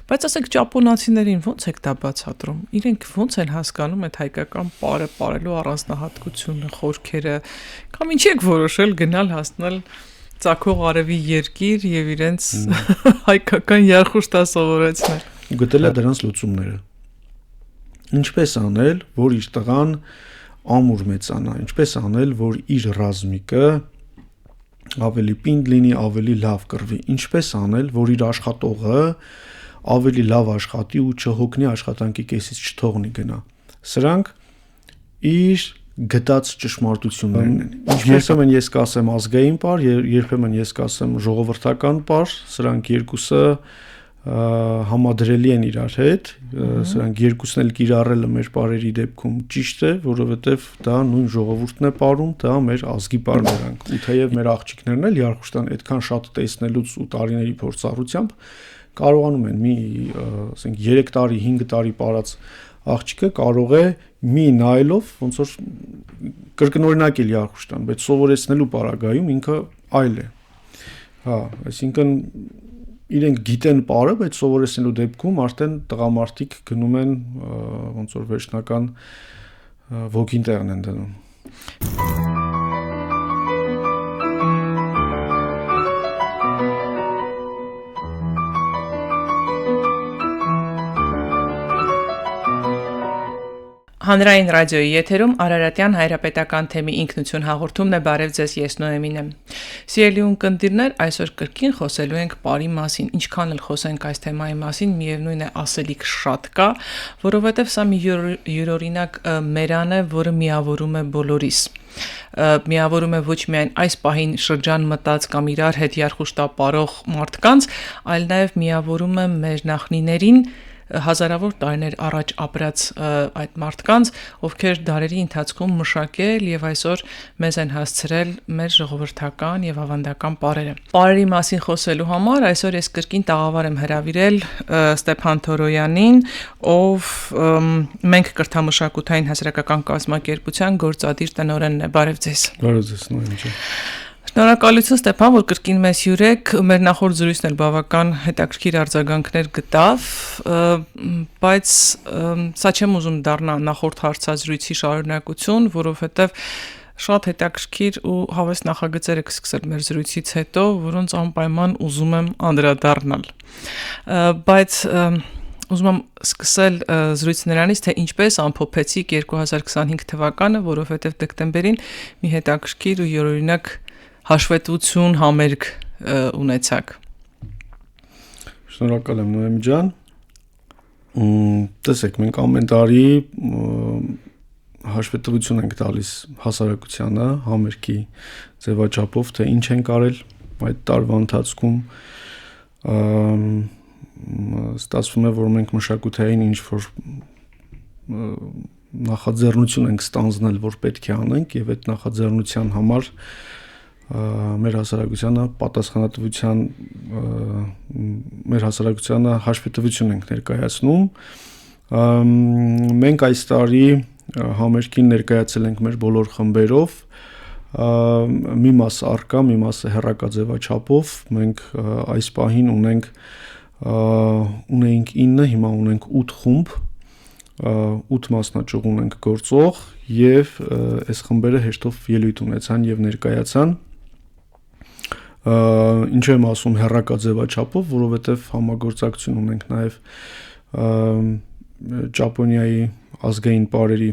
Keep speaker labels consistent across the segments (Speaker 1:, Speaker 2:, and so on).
Speaker 1: Բայց ասեք ճապոնացիներին ո՞նց եք դա բացատրում։ Իրենք ո՞նց են հասկանում այդ հայկական պարելու առանձնահատկությունը, խորքերը, կամ ինչի եք որոշել գնալ հասնել ծագող արևի երկիր եւ իրենց հայկական երխուշտա սովորեցնել։
Speaker 2: Գտել է դրանց լուծումները։ Ինչպես անել, որ իր տղան ամուր մեծանա, ինչպես անել, որ իր ռազմիկը ավելի պինդ լինի, ավելի լավ կռվի, ինչպես անել, որ իր աշխատողը ավելի լավ աշխատի ու չհոգնի աշխատանքի կեսից չթողնի գնա։ Սրանք իր գտած ճշմարտություններն են։ Երբեմն ես կասեմ ազգային պար, երբեմն ես կասեմ ժողովրդական պար, սրանք երկուսը համադրելի են իրար հետ, սրանք երկուսն էլ կիրառելը մեր պարերի դեպքում ճիշտ է, որովհետև դա նույն ժողովուրդն է պարում, դա մեր ազգի պարներանք։ Ու թեև մեր աղջիկներն էլ Երխուշտան այդքան շատ տեսնելուց ու տարիների փորձառությամբ կարողանում են մի, ասենք 3 տարի, 5 տարի պարած աղջիկը կարող է մի նայելով ոնց որ կրկնօրինակ էլ Երխուշտան, բայց սովորեցնելու պարագայում ինքը այլ է։ Հա, այսինքն իրենք գիտեն պարը, բայց սովորեցնելու դեպքում արդեն տղամարդիկ գնում են ոնց որ վերջնական ոգին տեղն են դնում։
Speaker 1: Հանրային ռադիոյի եթերում Արարատյան հայրապետական թեմի ինքնություն հաղորդումն է, բարև ձեզ, ես Նոեմին եմ։ Սիրելի ունկնդիրներ, այսօր կրկին խոսելու ենք պարի մասին, ինչքան էլ խոսենք այս թեմայի մասին, միևնույն է ասելիք շատ կա, որովհետև սա մի յուրօրինակ մերան է, որը միավորում է բոլորիս։ Միավորում է ոչ միայն այս պահին շրջան մտած կամ իրար հետ երխուշտա պարող մարդկանց, այլ նաև միավորում է մեր նախնիներին, հազարավոր տարիներ առաջ ապրած այդ մարդկանց, ովքեր դարերի ընթացքում մշակել եւ այսօր մեզ են հասցրել մեր ժողովրդական եւ ավանդական պարերը։ Պարերի մասին խոսելու համար այսօր ես կրկին տաղավար եմ հրավիրել Ստեփան Թորոյանին, ով մենք կրթամշակութային հասարակական կազմակերպության գործադիր տնօրենն է։ Բարև ձեզ։
Speaker 2: Բարև ձեզ, Նոյեմ ջան։
Speaker 1: Շնորհակալություն Ստեփան, որ կրկին մեզ հյուրեք, մեր նախորդ զրույցն էլ բավական հետաքրքիր արձագանքներ գտավ, բայց սա չեմ ուզում դառնա նախորդ հարցազրույցի շարունակություն, որովհետև շատ հետաքրքիր ու հավես նախագծեր եք սկսել մեր զրույցից հետո, որոնց անպայման ուզում եմ անդրադառնալ։ Բայց ուզում եմ սկսել զրույցը նրանից, թե ինչպես ամփոփեցիք 2025 թվականը, որովհետև դեկտեմբերին մի հետաքրքիր ու յուրօրինակ հաշվետվություն համերգ ունեցաք։
Speaker 2: Շնորհակալ եմ Նոյեմ ջան։ Տեսեք, մենք ամեն տարի հաշվետվություն ենք տալիս հասարակությանը համերգի ձևաչափով, թե ինչ ենք արել այդ տարվա ընթացքում։ Ստացվում է, որ մենք մշակութային ինչ-որ նախաձեռնություն ենք ստանձնել, որ պետք է անենք, եւ այդ նախաձեռնության համար մեր հասարակությանը հաշվետվություն ենք ներկայացնում։ Մենք այս տարի համերգին ներկայացել ենք մեր բոլոր խմբերով, մի մասը առկա, մի մասը հեռակա ձևաչափով։ Մենք այս պահին ունեինք 9, հիմա ունենք 8 խումբ, 8 մասնաճյուղ ունենք գործող, եւ այս խմբերը հեշտով ելույթ ունեցան եւ ներկայացան։ Ինչու եմ ասում հեռակա ձևաչափով, որովհետև համագործակցություն ունենք նաև Ճապոնիայի ազգային պարերի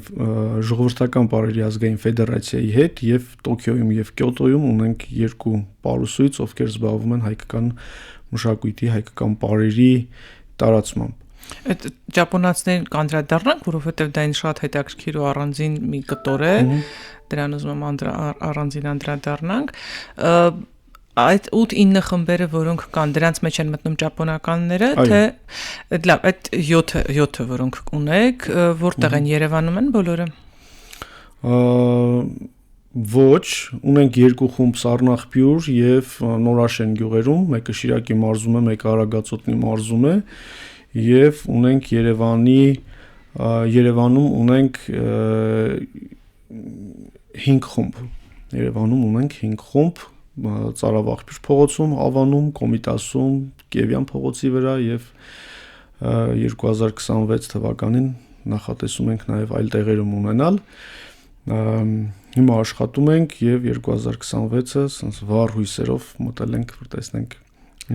Speaker 2: ժողովրդական պարերի ազգային ֆեդերացիայի հետ եւ Տոկիոյում եւ Կյոտոյում ունենք 2 պարուսույց, ովքեր զբաղվում են հայկական մշակույթի, հայկական պարերի տարածմամբ։
Speaker 1: Այդ ճապոնացիներին կանդրադառնանք, որովհետև դա ինձ շատ հետաքրքիր ու առանձին մի կտոր է, դրան ուզում եմ առանձին անդրադառնանք։ Այդ 8-9 խմբերը, որոնք կան, դրանց մեջ են մտնում ճապոնականները, թե լավ, այդ 7-ը, որոնք ունեք, որտեղ են, Երևանում են բոլորը։
Speaker 2: Ոչ, ունենք 2 խումբ Սառնախբյուր եւ Նորաշեն գյուղերում, մեկը Շիրակի մարզում է, մեկը Արագածոտնի մարզում է, եւ ունենք Երևանում ունենք 5 խումբ։ Երևանում ունենք 5 խումբ, Ծարավաղբյուր փողոցում, Ավանում, Կոմիտասում, Կիևյան փողոցի վրա եւ 2026 թվականին նախատեսում ենք նաև այլ տեղերում ունենալ։ Հիմա աշխատում ենք եւ 2026-ը ասես վառ հույսերով մտել ենք, որ տեսնենք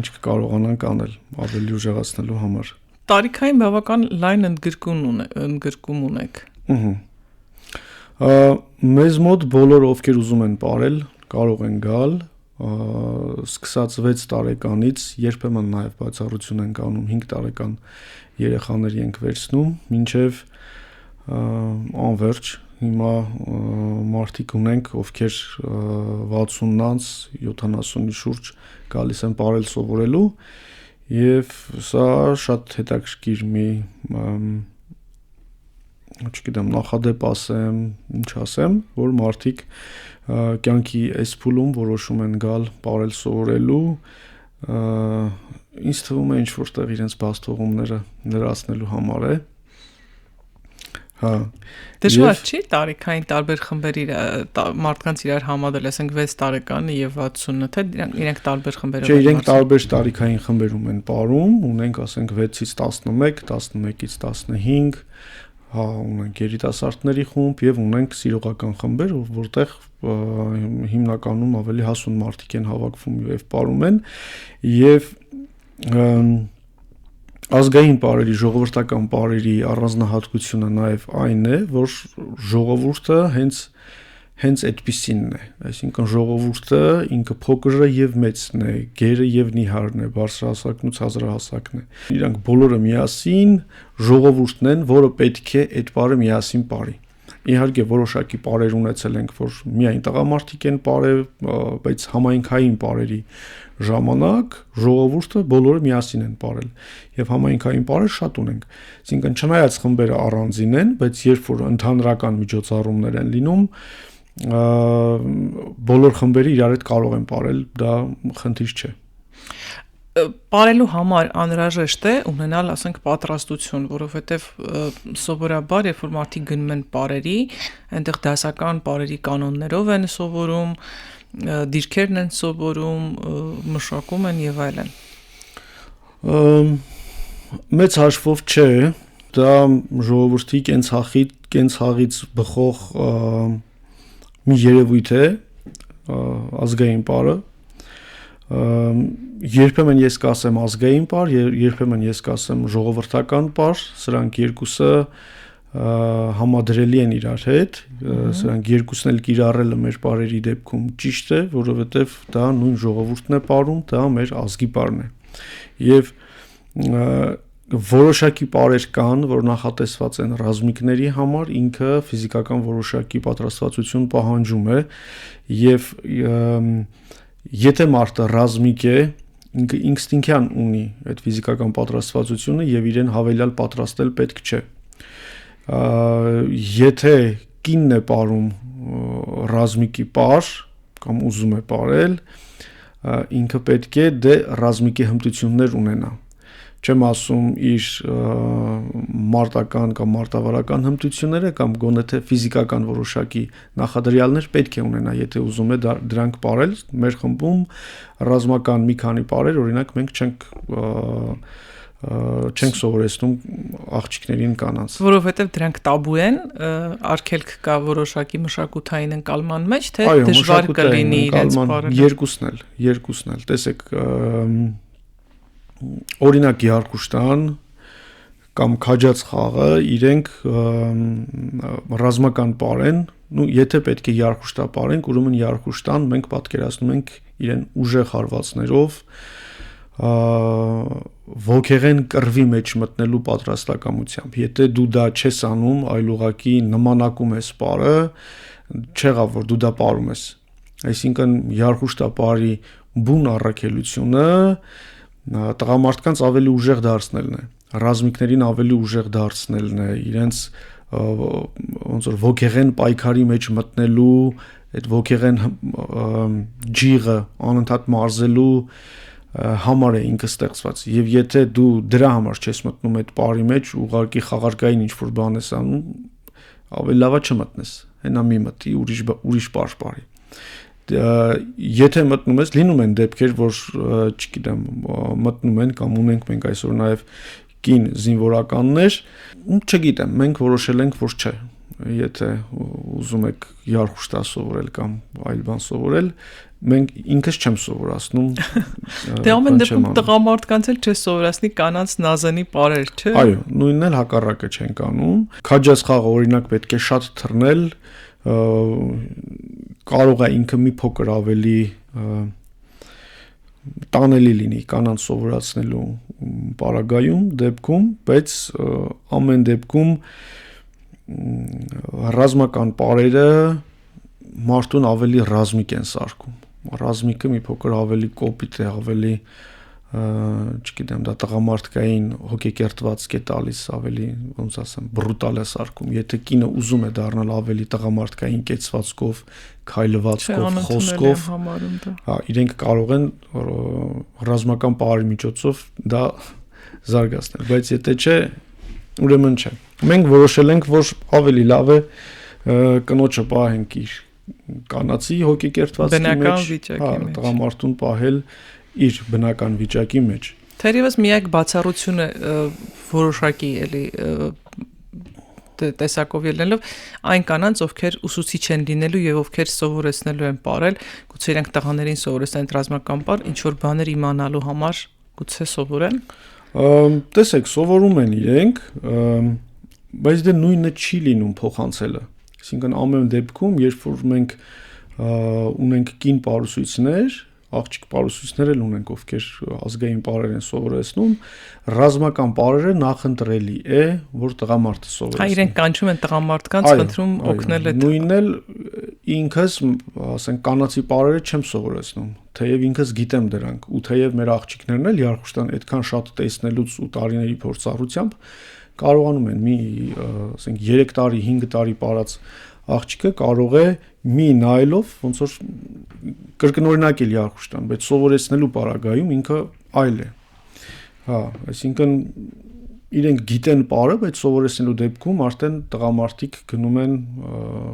Speaker 2: ինչ կկարողանանք անել ավելի ուժեղացնելու համար։
Speaker 1: Տարիքային բավական լայն ընդգրկում ունեք։
Speaker 2: Մեզ մոտ բոլոր ովքեր ուզում են ապրել, կարող են գալ, սկսած 6 տարեկանից, երբեմն նաև բացառություն ենք անում 5 տարեկան երեխաների ենք վերցնում, մինչև անverջ հիմա մարդիկ ունենք, ովքեր 60-ից 70-ի շուրջ գալիս են ապրել սովորելու, եւ սա շատ հետաքրքիր մի չգիտեմ, նախադեպ ասեմ, ինչ ասեմ, որ մարդիկ կյանքի այս փուլում որոշում են գալ ապրել սովորելու, ինձ թվում է ինչ որտեղ իրենց բացթողումները լրացնելու համար է։ Հա։
Speaker 1: Դժվար չի տարիքային տարբեր խմբերի մարդկանց իրար համադրել, ասենք 6 տարեկանը եւ 60-ը, թե իրենք տարբեր խմբերով
Speaker 2: են։ Չէ, իրենք տարբեր տարիքային խմբերում են ապրում, ունենք ասենք 6-ից 11, 11-ից 15, հա, ունենք երիտասարդների խումբ եւ ունենք սիրողական խմբեր, որտեղ հիմնականում ավելի հասուն մարդիկ են հավաքվում եւ ապրում են եւ ազգային պարերի, ժողովրդական պարերի առանձնահատկությունը նաև այն է, որ ժողովուրդը հենց այդպիսինն է, այսինքն ժողովուրդը ինքը փոքրը եւ մեծն է, գերը եւ նիհարն է, բարձրահասակն ու ցածրահասակն է։ Իրանք բոլորը միասին ժողովուրդն են, որը պետք է այդ պարը միասին պարի։ Իհարկե որոշակի պարեր ունեցել ենք, որ միայն տղամարդիկ են պարել, բայց համայնքային պարերի ժամանակ ժողովուրդը բոլորը միասին են պարել եւ համայնքային պարեր շատ ունենք։ Այսինքն չնայած խմբերը առանձին են, բայց երբ որ ընդհանրական միջոցառումներ են լինում, բոլոր խմբերը իրար հետ կարող են պարել, դա խնդիր չէ։
Speaker 1: Պարելու համար անհրաժեշտ է ունենալ, ասենք, պատրաստություն, որովհետև սովորաբար, երբ որ մարդիկ գնում են պարերի, այնտեղ դասական պարերի կանոններով են սովորում, դիրքերն են սովորում, մշակում են եւ այլն։
Speaker 2: Մեծ հաշվով չէ, դա ժողովրդի կենցաղից բխող մի երևույթ է, ազգային պարը։ Երբեմն ես կասեմ ազգային պար, երբեմն ես կասեմ ժողովրդական պար, սրանք երկուսը համադրելի են իրար հետ, սրանք երկուսն էլ կիրառելը մեր պարերի դեպքում ճիշտ է, որովհետև դա նույն ժողովուրդն է պարում, դա մեր ազգի պարն է։ Եվ որոշակի պարեր կան, որ նախատեսված են ռազմիկների համար, ինքը ֆիզիկական որոշակի պատրաստվածություն պահանջում է, եւ եթե մարդը ռազմիկ է, ինքը ինստինկտիվ ունի այդ ֆիզիկական պատրաստվածությունը եւ իրեն հավելյալ պատրաստել պետք չէ։ Եթե կինն է պարում ռազմիկի պար կամ ուզում է պարել, ինքը պետք է դե ռազմիկի հմտություններ ունենա։ Չեմ ասում իր մարտական կամ մարտավարական հմտությունները կամ գոնե թե ֆիզիկական որոշակի նախադրյալներ պետք է ունենա, եթե ուզում է դրանք պարել։ Մեր խմբում ռազմական մի քանի պարեր, օրինակ մենք չենք սովորեցնում աղջիկներին կանանց,
Speaker 1: որովհետև դրանք տաբու են, արգելք կա որոշակի մշակութային ընկալման մեջ, թե դժվար կլինի իրենց պարել։
Speaker 2: Երկուսն էլ, տեսեք, օրինակ Յարքուշտան կամ քաջած խաղը իրենք ռազմական պար են, եթե պետք է Յարքուշտա պարենք, ուրեմն Յարքուշտան մենք պատկերացնում ենք իրեն ուժեղ հարվածներով, ոգեղեն կռվի մեջ մտնելու պատրաստակամությամբ։ Եթե դու դա չես անում, այլ ուղղակի նմանակում ես պարը, չեղավ որ դու դա պարում ես։ Այսինքն Յարքուշտա պարի բուն առաքելությունը տղամարդկանց ավելի ուժեղ դարձնելն է, ռազմիկներին ավելի ուժեղ դարձնելն է, իրենց ոնց որ ոգեղեն պայքարի մեջ մտնելու, այդ ոգեղեն ջիղը անընդհատ մարզելու համար է ինքը ստեղծված։ Եվ եթե դու դրա համար չես մտնում այդ պարի մեջ, ուղղակի խաղարկային ինչ-որ բան ես անում, ավելի լավ է չմտնես, հենա մի մտի, ուրիշ պար պարի։ Եթե մտնում ես, լինում են դեպքեր, որ, չգիտեմ, մտնում են կամ ունենք մենք այսօր նաև կին զինվորականներ, չգիտեմ, մենք որոշել ենք, որ չէ, եթե ուզում եք Յարխուշտա սովորել կամ այլ բան սովորել, մենք ինքս չեմ սովորացնում։
Speaker 1: Դե ամեն դեպքում տղամարդկանց էլ չես սովորացնի կանանց նազանի պարեր, չէ՞։
Speaker 2: Այո, նույնն էլ հակառակը չենք անում։ Քաջաս խաղը օրինակ պետք է շատ թռնել, կարող է ինքը մի փոքր ավելի տանելի լինի կանանց սովորացնելու պարագայում դեպքում, բայց ամեն դեպքում ռազմական պարերը մարդուն ավելի ռազմիկ են սարքում։ Ռազմիկը մի փոքր ավելի կոպիտ է, ավելի չգիտեմ, դա տղամարդկային հոգեկերտվածք է տալիս, ավելի ոնց ասեմ, բրուտալ է սարքում։ Եթե կինը ուզում է դառնալ ավելի տղամարդկային կեցվածքով, քայլվածքով, խոսքով, հա, իրենք կարող են ռազմական պարի միջոցով դա զարգացնել, բայց եթե չէ, ուրեմն չէ։ Մենք որոշել ենք, որ ավելի լավ է կնոջը պահենք իր կանացի հոգեկերտվածքի մեջ, հա, տղամարդուն պահել իր բնական վիճակի մեջ։
Speaker 1: Թերևս միակ բացառությունը որոշակի էլի տեսակով ելնելով այն կանանց, ովքեր ուսուցիչ են լինելու եւ ովքեր սովորեցնելու են պարել, գուցե իրենք տղաներին սովորեցնեն ռազմական պար, ինչ որ բաներ իմանալու համար գուցե սովորեն։
Speaker 2: Տեսեք, սովորում են իրենք, բայց դե նույնը չի լինում փոխանցելը։ Այսինքն ամեն դեպքում, երբ որ մենք ունենք կին պարուսույցներ, աղջիկ պարուսույցներ էլ ունենք, ովքեր ազգային պարեր են սովորեցնում, ռազմական պարերը նախընտրելի է, որ տղամարդը սովորեցնի։
Speaker 1: Հա, իրենք կանչում են տղամարդկանց, խնդրում օգնել այդ։
Speaker 2: Նույնն էլ ինքս, ասենք, կանացի պարերը չեմ սովորեցնում, թեև ինքս գիտեմ դրանք, ու թեև մեր աղջիկներն էլ Յարխուշտան այդքան շատ տեսնելուց ու տարիների փորձառությամբ կարողանում են մի, ասենք, 3 տարի, 5 տարի պարած աղջիկը կարող է մի նայելով ոնց որ կրկնօրինակ էլ Յարխուշտան, բայց սովորեցնելու պարագայում ինքը այլ է։ Հա, այսինքն իրենք գիտեն պարը, բայց սովորեցնելու դեպքում արդեն տղամարդիկ գնում են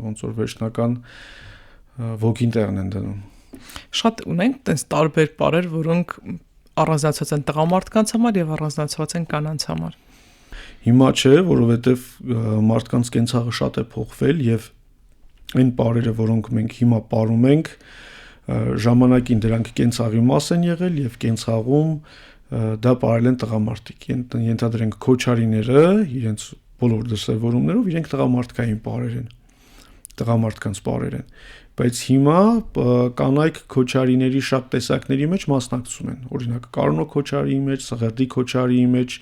Speaker 2: ոնց որ վերջնական ոգին տեղն են դնում։
Speaker 1: Շատ ունենք տես տարբեր պարեր, որոնք առանձնացված են տղամարդկանց համար եւ առանձնացված են կանանց համար։
Speaker 2: Հիմա չէ, որովհետեւ մարդկանց կենցաղը շատ է փոխվել եւ այն պարերը, որոնք մենք հիմա պարում ենք, ժամանակին դրանք կենցաղի մաս են եղել եւ կենցաղում դա պարել են տղամարդիկ։ Ենթադրենք քոչարիները իրենց բոլոր դրսևորումներով իրենք տղամարդկային պարեր են, տղամարդկանց պարեր են, բայց հիմա կանայք քոչարիների շատ տեսակների մեջ մասնակցում են, օրինակ Կարնո քոչարիի մեջ, Սղրդի քոչարիի մեջ,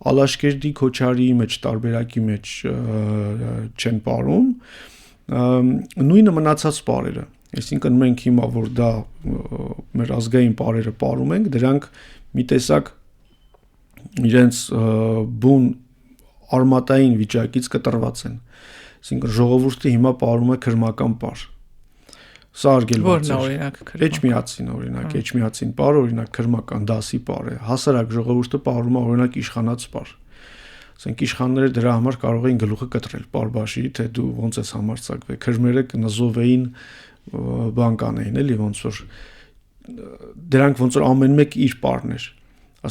Speaker 2: Ալաշկերտի քոչարիի մեջ, տարբերակի մեջ չեն պարում, նույնը մնացած պարերը, այսինքն մենք հիմա որ դա մեր ազգային պարերը պարում ենք, դրանք մի տեսակ իրենց բուն արմատային վիճակից կտրված են, այսինքն ժողովուրդը հիմա պարում է քրմական պար, սա արգելված է, Էջմիածին օրինակ, Էջմիածին պարը օրինակ քրմական դասի պար է, հասարակ ժողովուրդը պարում է օրինակ իշխանած պար, ասենք իշխանները դրա համար կարող էին գլուխը կտրել պարբաշի, թե դու ոնց ես համարձակվել, քրմերը կնզովեին բան կանեին, էլի ոնց որ դրանք ոնց որ ամեն մեկ իր պարն էր,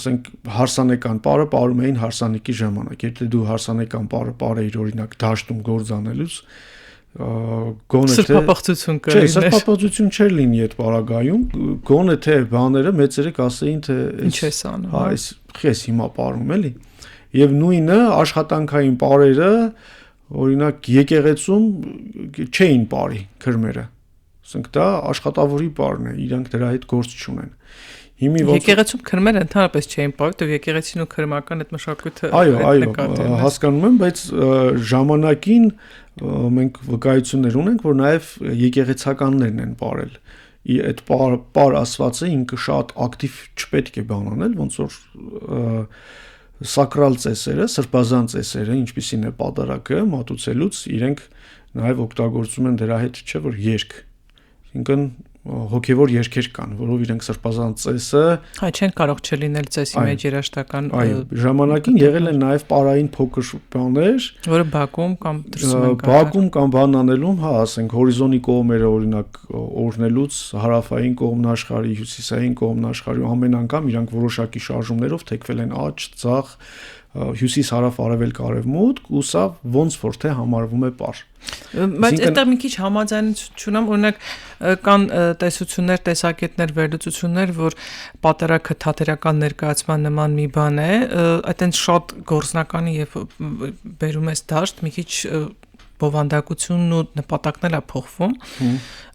Speaker 2: ասենք հարսանեկան պարը պարում էին հարսանեկի ժամանակ, եթե դու հարսանեկան պարը պարեիր օրինակ դաշտում գործ անելուց, գոնե թե
Speaker 1: սրբապղծություն կլիներ,
Speaker 2: չէ, սրբապղծություն չէր լինի այդ պարագայում, գոնե թե բաները մեծերը կասեին թե
Speaker 1: ինչ ես անում,
Speaker 2: հա, այս քեզ հիմա պարում էլի, եւ նույնը աշխատանքային պարերը, օրինակ եկեղեցում չէին պարի քրմերը, ասենք դա աշխատավորի պարն է, իրանք դրա հետ գործ չունեն։
Speaker 1: Եկեղեցում քրմերը ընդհանրապես չէին պարում, դու եկեղեցին ու քրմական այդ մշակույթը
Speaker 2: այո, հասկանում եմ, բայց ժամանակին մենք վկայություններ ունենք, որ նաև եկեղեցականներն են պարել։ Այդ պար ասվածը ինքը շատ ակտիվ չպետք է բան անել, ոնց որ սակրալ ծեսերը, սրբազան ծեսերը, ինչպիսին է պատարակը մատուցելուց, իրենք նաև օգտագործում են դրա հետ, չէ՞ որ երգ։ Ինքն հոգևոր երգեր կան, որով իրենք սրբազան ծեսը,
Speaker 1: այ չեն կարող չլինել ծեսի մեջ երաշտական,
Speaker 2: ժամանակին եղել են նաև պարային փոքր բաներ,
Speaker 1: որը բակում կամ դրսում են
Speaker 2: բակում կամ բան անելում, հա, ասենք հորիզոնի կողմերը օրինակ օրնելուց հարավային կողմն աշխարհի, հյուսիսային կողմն աշխարհի ամեն անգամ իրանք որոշակի շարժումներով թեքվել են աջ, ձախ, հյուսիս հարավ արևելք արևմուտք ու սա ոնց որ թե համարվում է պար։
Speaker 1: Բայց այդտեղ մի քիչ համաձայնություն ունեմ, օրինակ կան տեսություններ, տեսակետներ, վերլուծություններ, որ պատարագը թատերական ներկայացման նման մի բան է, այդտենց շատ գործնականի եւ բերում ես դաշտ, մի քիչ բովանդակությունն ու նպատակն է փոխվում,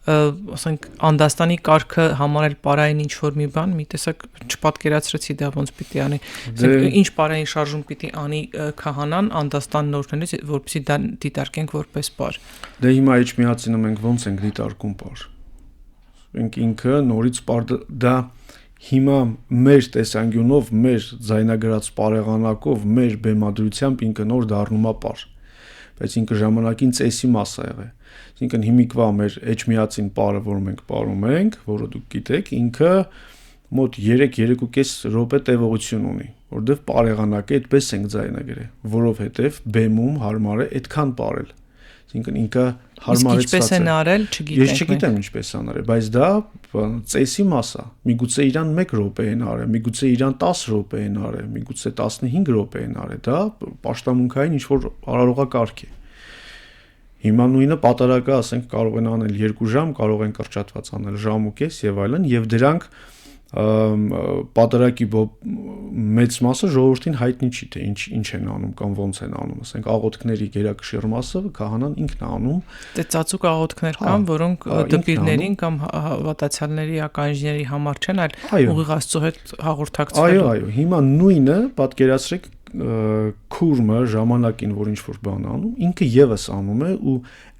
Speaker 1: ասենք Անդաստանի կարգը համարել պարային ինչ որ մի բան, մի տեսակ չպատկերացրեցի դա ոնց պիտի անի, ինչ պարային շարժում պիտի անի քահանան Անդաստանն օրհնելիս, որպեսզի դա դիտարկենք որպես պար։
Speaker 2: Դե հիմա Էջմիածինը մենք ոնց ենք դիտարկում պար։ Մենք ինքը նորից պար դա հիմա մեր տեսանկյունով, մեր ձայնագրած պարեղանակով, մեր բեմադրությամբ ինքը նոր դառնում է պար։ Բայց ինքը ժամանակին ծեսի մաս է եղել։ Այսինքն հիմիկվա մեր Էջմիածին պարը, որ մենք պարում ենք, որը դուք գիտեք, ինքը մոտ 3-3.5 րոպե տևողություն ունի, որովհետև պարեղանակը այդպես ենք ձայնագրել, որովհետև բեմում հարմար է այդքան պարել։ Այսինքն ինքը հարմարեցված է։ Ինչպես են արել, չգիտեմ։ Ես չգիտեմ ինչպես են արել, բայց դա ծեսի մաս է։ Միգուցե իրան 1 րոպե են արել, միգուցե իրան 10 րոպե են արել, միգուցե 15 րոպե են արել։ Դա պաշտամունքային ինչ-որ արարողակարգ է։ Հիմա նույնը պատարագը, ասենք, կարող են անել 2 ժամ, կարող են կրճատված անել ժամ ու կես եւ այլն, եւ դրանք պատարագի մեծ մասը ժողովրդին հայտնի չի, թե ինչ են անում կամ ոնց են անում, ասենք աղոթքների գերակշիռ մասը քահանան ինքն է անում։
Speaker 1: Դե ծածուկ աղոթքներ կան, որոնք դպիրներին կամ հավատացյալների ականջների համար չեն, այլ ուղիղ Աստծո հետ հաղորդակցվելու։
Speaker 2: Այո, հիմա նույնը պատկերացրեք քուրմը ժամանակին, որ ինչ որ բան անում, ինքը եւս անում է ու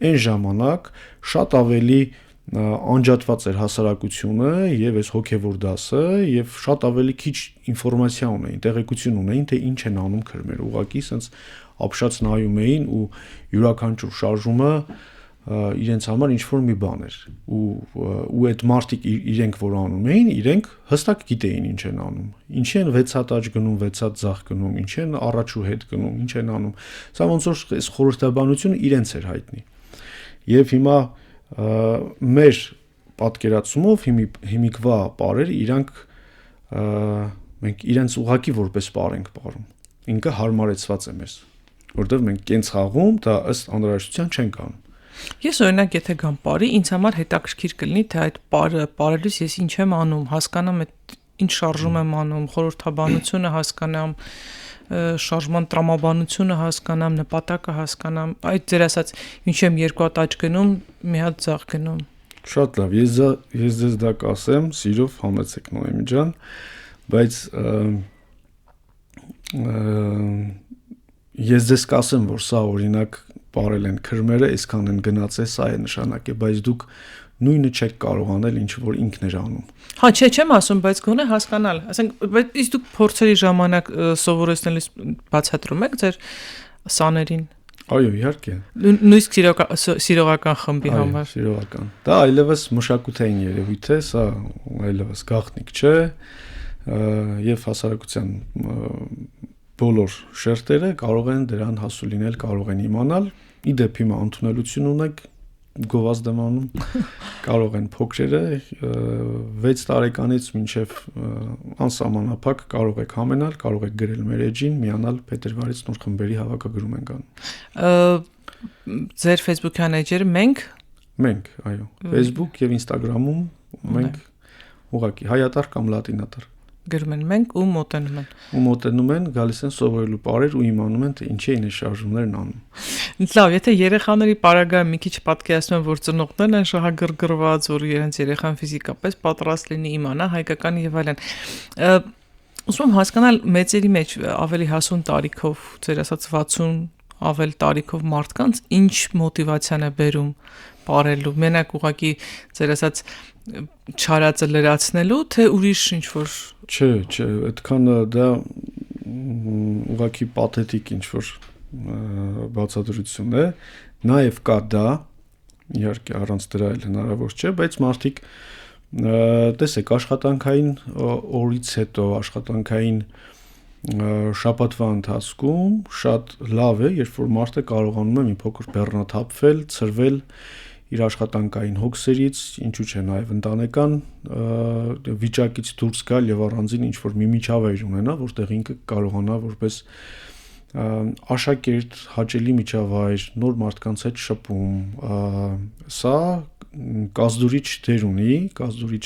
Speaker 2: այն ժամանակ շատ ավելի անջատված էր հասարակությունը եւ այս հոգեվոր դասը եւ շատ ավելի քիչ ինֆորմացիա ունեին, տեղեկություն ունեին, թե ինչ են անում քրմերը, ուղղակի sense ապշած նայում էին ու յուրաքանչյուր շարժումը իրենց համար ինչ որ մի բան էր ու այդ մարդիկ իրենք որ անում էին, իրենք հստակ գիտեին ինչ են անում, ինչ են 6 հատ աճ գնում, 6 հատ ձախ գնում, ինչ են առաջ ու հետ գնում, ինչ են անում, սա ոնց որ այս խորհրդաբանությունը իրենց էր հայտնի եւ հիմա մեր պատկերացումով հիմիկվա պարեր իրանք մենք իրենց ուղակի որպես պար ենք պարում, ինքը հարմարեցված է մեզ, որովհետեւ մենք կենց խաղում, դա ըստ անհրաժեշտության չենք անում։
Speaker 1: Ես օրինակ եթե գամ պարի, ինձ համար հետաքրքիր կլինի, թե այդ պարելուց ես ինչ եմ անում, հասկանամ ինչ շարժում եմ անում, խորհրդաբանությունը հասկանամ, շարժման տրամաբանությունը հասկանամ, նպատակը հասկանամ, այդ ձեր ասած ինչ եմ 2 հատ աճ գնում, մի հատ ձախ գնում։
Speaker 2: Շատ լավ, ես ձեզ դա կասեմ, սիրով համեցեք Նոյեմի ջան, բայց ես ձեզ կասեմ, որ սա օրինակ պարել են քրմերը, այսքան են գնացել, սա է նշանակե, բայց դուք նույնը չեք կարող անել, ինչ որ ինքն էր անում։
Speaker 1: Հա, չեմ ասում, բայց գոնե հասկանալ, ասենք, բայց իսկ դուք փորձերի ժամանակ սովորեցնելիս բացատրում եք ձեր սաներին։
Speaker 2: Այո, իհարկե։
Speaker 1: Նույնիսկ սիրողական խմբի համար։
Speaker 2: Այո, սիրողական։ Դա այլևս մշակութային երևույթ է, սա այլևս գաղտնիք չէ, եւ հասարակության բոլոր շերտերը կարող են դրան հասու լինել, կարող են իմանալ, իդեպ հիմա ընդունելություն ունեք գովազդամանում, կարող են փոքրերը 6 տարեկանից մինչև անսահմանափակ կարող եք համենալ, կարող եք գրել մեր էջին, միանալ փետրվարից նոր խմբերի հավաքագրում ենք անում։
Speaker 1: Ձեր Facebook-յան էջերը մենք,
Speaker 2: այո, Facebook եւ Instagram-ում մենք ուղղակի հայատար կամ լատինատար
Speaker 1: գրում են մենք ու մոտենում են։
Speaker 2: Ու մոտենում են, գալիս են սովորելու պարեր ու իմանում են, թե ինչ էին այս շարժումներն անում։
Speaker 1: Լավ, եթե երեխաների պարագայը մի քիչ պատկերացնում են, որ ծնողներն են շահագրգռված, որ իրենց երեխան ֆիզիկապես պատրաստ լինի իմանա հայկական եւ այլն։ Ուզում եմ հասկանալ մեծերի մեջ ավելի հասուն տարիքով, ձեր ասած 60 ավել տարիքով մարդկանց ինչ մոտիվացիան է բերում պարելու, մենակ ուղղակի ձեր ասած չարածը լրացնելու, թե ուրիշ ինչ-որ։
Speaker 2: Չէ, այդքանը դա ուղղակի պաթետիկ ինչ-որ բացատրություն է, նաև կա դա, իհարկե առանց դրա էլ հնարավոր չէ, բայց մարդիկ տեսեք աշխատանքային օրից հետո, աշխատանքային շաբաթվա ընթացքում շատ լավ է, երբ որ մարդը կարողանում է մի փոքր բեռնաթափվել, ցրվել իր աշխատանքային հոգսերից, ինչու՞ չէ նաև ընտանեկան վիճակից դուրս գալ եւ առանձին ինչ որ մի միջավայր ունենա, որտեղ ինքը կարողանա որպես աշակերտ, հաճելի միջավայր, նոր մարդկանց հետ շփում, սա կազդուրիչ դեր ունի, կազդուրիչ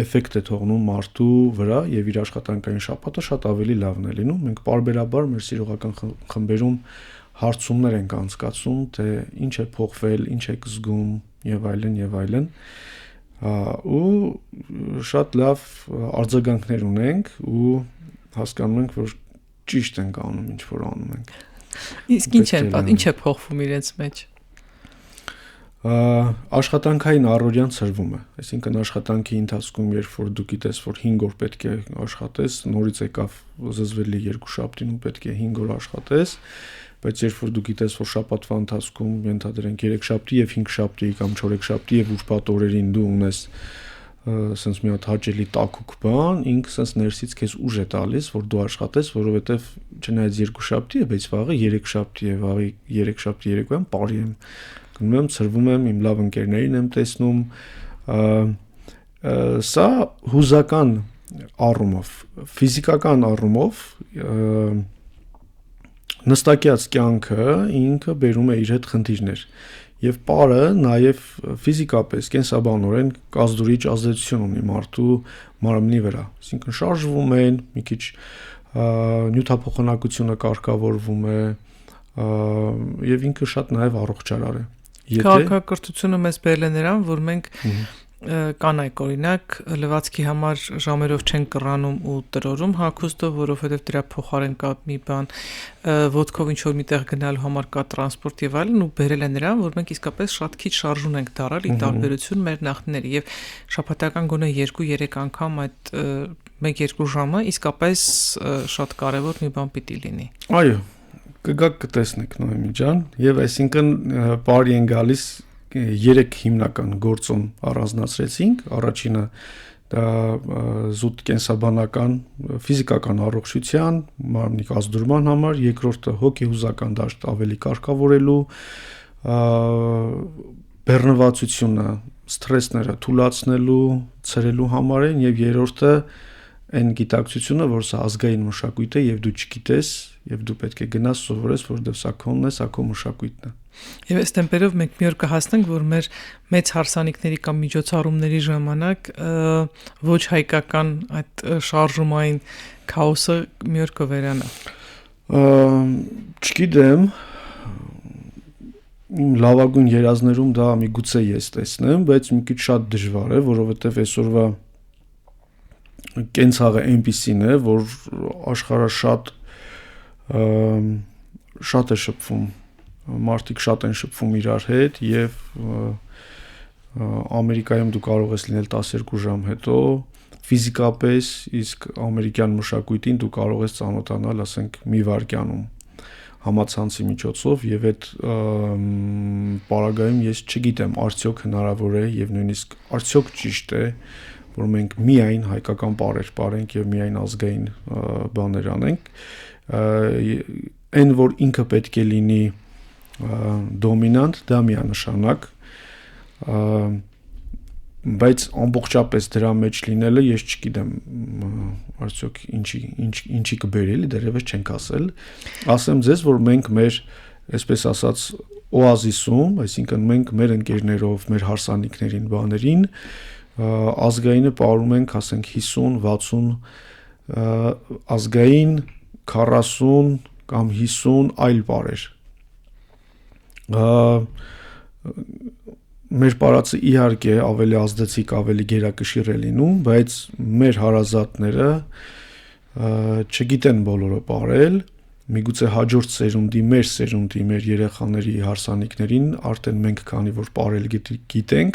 Speaker 2: էֆեկտ է թողնում մարդու վրա եւ իր աշխատանքային շաբաթը շատ ավելի լավն է լինում։ Մենք պարբերաբար մեր սիրողական խմբերում հարցումներ ենք անցկացում, թե ինչ է փոխվել, ինչ եք զգում եւ այլն եւ այլն։ Ու շատ լավ արձագանքներ ունենք ու հասկանում ենք, որ ճիշտ ենք անում, ինչ որ անում ենք։
Speaker 1: Իսկ ինչ է փոխվում իրենց մեջ։
Speaker 2: Աշխատանքային առօրյան ծրվում է, այսինքն աշխատանքի ընթացքում, երբ որ դու գիտես, որ 5 օր պետք է աշխատես, նորից եկավ զզվելի երկուշաբթին ու պետք է 5 օր աշխատես, բայց երբ որ դու գիտես, որ շաբաթվա ընթացքում ենթադրենք 3 շաբթի եւ 5 շաբթի կամ 4 շաբթի եւ ուրբաթ օրերին դու ունես sense մի հատ հաճելի տակուկ բան, ինքը sense ներսից քեզ ուժ է տալիս, որ դու աշխատես, որովհետեւ չնայած 2 շաբթի է, բայց վաղը 3 շաբթի է, վաղը 3 շաբթի երեկոյան բարի եմ գնում եմ, ծրվում եմ, իմ լավ ընկերներին եմ տեսնում, սա հուզական առումով, ֆիզիկական առումով նստակյաց կյանքը ինքը բերում է իր հետ խնդիրներ եւ պարը նաեւ ֆիզիկապես կենսաբանորեն կազդուրիչ ազդեցություն ունի մարդու մարմնի վրա, այսինքն շարժվում են, մի քիչ նյութափոխանակությունը կարգավորվում է եւ ինքը շատ նաեւ առողջարար է։
Speaker 1: Քաղաքակրթությունը մեզ բերել է նրան, որ մենք կանայք օրինակ լվացքի համար ժամերով չեն կռանում ու տրորում հագուստով, որովհետև դրա փոխարեն կա մի բան, ոտքով ինչ-որ միտեղ գնալու համար կա տրանսպորտ եւ այլն ու բերել է նրան, որ մենք իսկապես շատ քիչ շարժուն ենք դարալ ի տարբերություն մեր նախնիների եւ շաբաթական գոնե 2-3 անգամ այդ 1-2 ժամը իսկապես շատ կարեւոր մի բան պիտի լինի։ Այո,
Speaker 2: կգաք կտեսնեք Նոյեմի ջան, եւ այսինքն բարի են գալիս 3 հիմնական գործոն առանձնացրեցինք, առաջինը դա զուտ կենսաբանական, ֆիզիկական առողջության, մարմնի կազդուրման համար, երկրորդը հոգեհուզական դաշտ ավելի կարգավորելու, բեռնվածությունը, սթրեսները թուլացնելու, ցրելու համար են եւ երրորդը այն գիտակցությունը, որ սա ազգային մշակույթ է եւ դու չգիտես եւ դու պետք է գնաս սովորես, որովհետեւ սա քոնն է, սա քո մշակույթն է։
Speaker 1: Եվ այս տեմպերով մենք մի օր կհասնենք, որ մեր մեծ հարսանիքների կամ միջոցառումների ժամանակ ոչ հայկական այդ շարժումային քաոսը մի օր կվերանա։
Speaker 2: Չգիտեմ, իմ լավագույն երազներում դա միգուցե ես տեսնեմ, բայց մի քիչ շատ դժվար է, որովհետեւ այսօրվա կենցաղը այնպիսին է, որ աշխարհը շատ է շփվում, մարդիկ շատ են շփվում իրար հետ եւ Ամերիկայում դու կարող ես լինել 12 ժամ հետո ֆիզիկապես, իսկ ամերիկյան մշակույթին դու կարող ես ծանոթանալ, ասենք, մի վայրկյանում համացանցի միջոցով եւ այդ պարագայում ես չգիտեմ արդյոք հնարավոր է եւ նույնիսկ արդյոք ճիշտ է որ մենք միայն հայկական պարեր պարենք եւ միայն ազգային բաներ անենք այն որ ինքը պետք է լինի դոմինանտ դա միանշանակ բայց ամբողջապես դրա մեջ լինելը ես չգիտեմ արդյոք ինչի կբերի դեռևս չենք ասեմ ձեզ որ մենք մեր այսպես ասած օազիսում այսինքն մենք մեր ընկերներով մեր հարսանիքներին բաներին ազգայինը պարում ենք ասենք 50-60 ազգային 40 կամ 50 այլ պարեր մեր պարածը իհարկե ավելի ազդեցիկ ավելի գերակշիռ է լինում բայց մեր հարազատները չգիտեն բոլորը պարել միգուցե հաջորդ սերունդի մեր երեխաների հարսանիքներին արդեն մենք քանի որ պարել գիտենք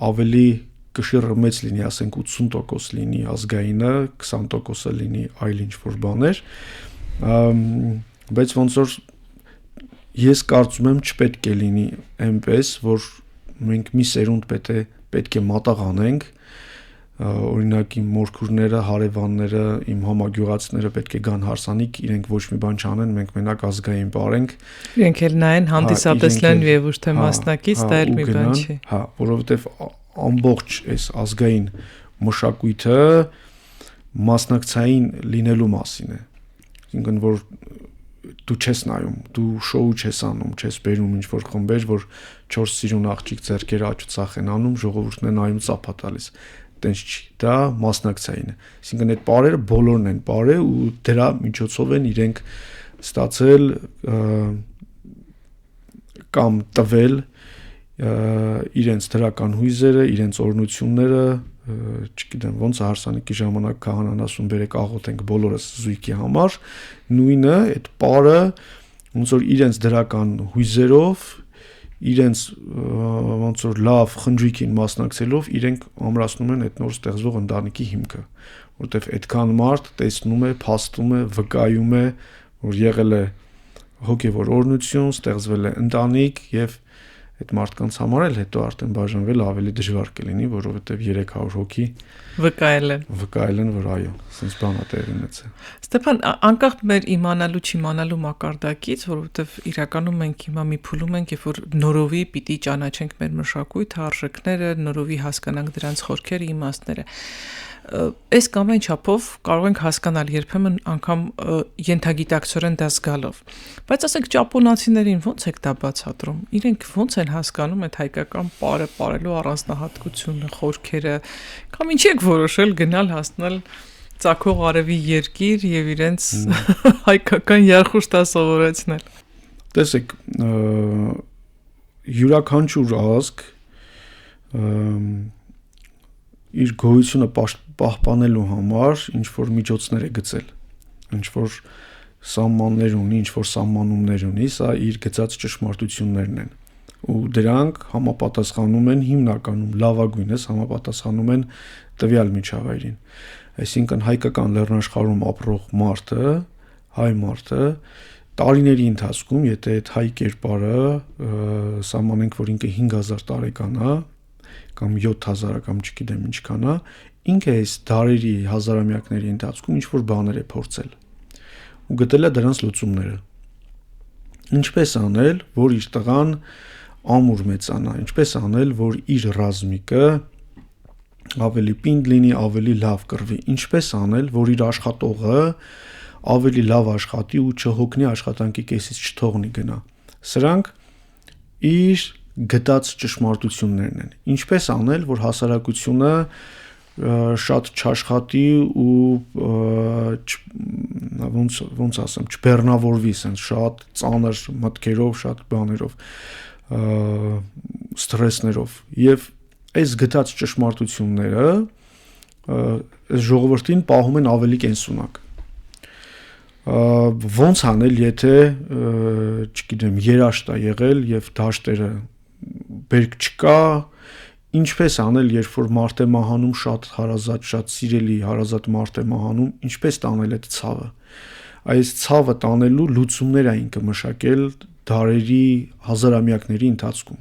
Speaker 2: ավելի կշիռը մեծ լինի, ասենք 80% լինի ազգայինը, 20% լինի այլ ինչ-որ բաներ, բայց ոնց որ ես կարծում եմ չպետք է լինի այնպես, որ մենք մի սերունդ պետք է մատաղ անենք, օրինակ իմ մորքուրները, հարևանները, իմ համագյուղացիները պետք է գան հարսանիք, իրենք ոչ մի բան չանեն, մենք մենակ ազգային պարենք։
Speaker 1: Իրենք էլ նայեն հանդիսատես լեն եւ ոչ թե մասնակից, դա էլ մի բան չի։
Speaker 2: Հա, որովհետեւ ամբողջ այս ազգային մշակույթը մասնակցային լինելու մասին է Այսինքն որ դու չես նայում, դու շոու չես անում, չես բերում ինչ-որ խմբեր, որ 4 սիրուն աղջիկ ձեռքերը աճուցախ են անում, ժողովուրդն է նայում ծափա տալիս։ Տենց չի, դա մասնակցային է։ Այսինքն այդ բարերը բոլորն են բարե ու դրա միջոցով են իրենք ստացել կամ տվել իրենց դրական հույզերը, իրենց օրհնությունները, չգիտեմ ոնց է հարսանիքի ժամանակ քահանան ասում բերեք աղոթենք բոլորս զույգի համար, նույնը այդ պարը ոնց որ իրենց դրական հույզերով, իրենց ոնց որ լավ խնջույքին մասնակցելով իրենք ամրացնում են այդ նոր ստեղծվող ընտանիքի հիմքը, որտեվ այդքան մարդ տեսնում է, փաստում է, վկայում է, որ եղել է հոգևոր օրհնություն, ստեղծվել է ընտանիք եւ այդ մարդկանց համար էլ հետո արդեն բաժանվել ավելի դժվար կլինի, որովհետև 300 հոգի վկայել են, որ այո, sense բան է տեղի ունեցել։
Speaker 1: Ստեփան, անկախ մեր իմանալու չիմանալու մակարդակից, որովհետև իրականում մենք հիմա մի փուլում ենք, երբ որ նորովի պիտի ճանաչենք մեր մշակույթը, արժեքները, նորովի հասկանանք դրանց խորքերը, իմաստները։ Այս կամ այն չափով կարող ենք հասկանալ երբեմն անգամ ենթագիտակցորեն դա զգալով։ Բայց ասենք ճապոնացիներին ո՞նց եք դա բացատրում։ Իրենք ո՞նց են հասկանում այդ հայկական պարելու առանձնահատկությունը, խորքերը, կամ ինչի եք որոշել գնալ հասնել ծագող արևի երկիր եւ իրենց հայկական երխուշտա սովորեցնել։
Speaker 2: Տեսեք, յուրաքանչյուր ազգ իր գոյությունը պահպանելու համար ինչ որ միջոցներ է գծել, ինչ որ սահմաններ ունի, ինչ որ սահմանումներ ունի, սա իր գծած ճշմարտություններն են։ Ու դրանք համապատասխանում են հիմնականում լավագույնս համապատասխանում են տվյալ միջավայրին։ Այսինքն հայկական լեռնաշխարհում ապրող մարդը, հայ մարդը տարիների ընթացքում, եթե այդ հայ կերպարը սահմանենք, որ ինքը 5000 տարեկան է, կամ 7000 կամ չգիտեմ ինչքան է, ինքը այս դարերի հազարամյակների ընթացքում ինչ որ բաներ է փորձել ու գտել է դրանց լուծումները։ Ինչպես անել, որ իր տղան ամուր մեծանա, ինչպես անել, որ իր ռազմիկը ավելի պինդ լինի, ավելի լավ կռվի, ինչպես անել, որ իր աշխատողը ավելի լավ աշխատի ու չհոգնի աշխատանքի կեսից չթողնի գնա։ Սրանք իր գտած ճշմարտություններն են։ Ինչպես անել, որ հասարակությունը շատ չաշխատի ու ոնց ասեմ, չբեռնավորվի, sense շատ ծանր մտքերով, շատ բաներով, սթրեսներով։ Եվ այս գտած ճշմարտությունները այս ժողովրդին պահում են ավելի կենսունակ։ Ոնց անել, եթե չգիտեմ, երաշտ է եղել եւ դաշտերը բերք չկա, ինչպես անել, երբ որ մարդ է մահանում շատ հարազատ, շատ սիրելի հարազատ մարդ է մահանում, ինչպես տանել այդ ցավը։ Այս ցավը տանելու լուծումներ է ինքը մշակել դարերի, հազարամյակների ընթացքում։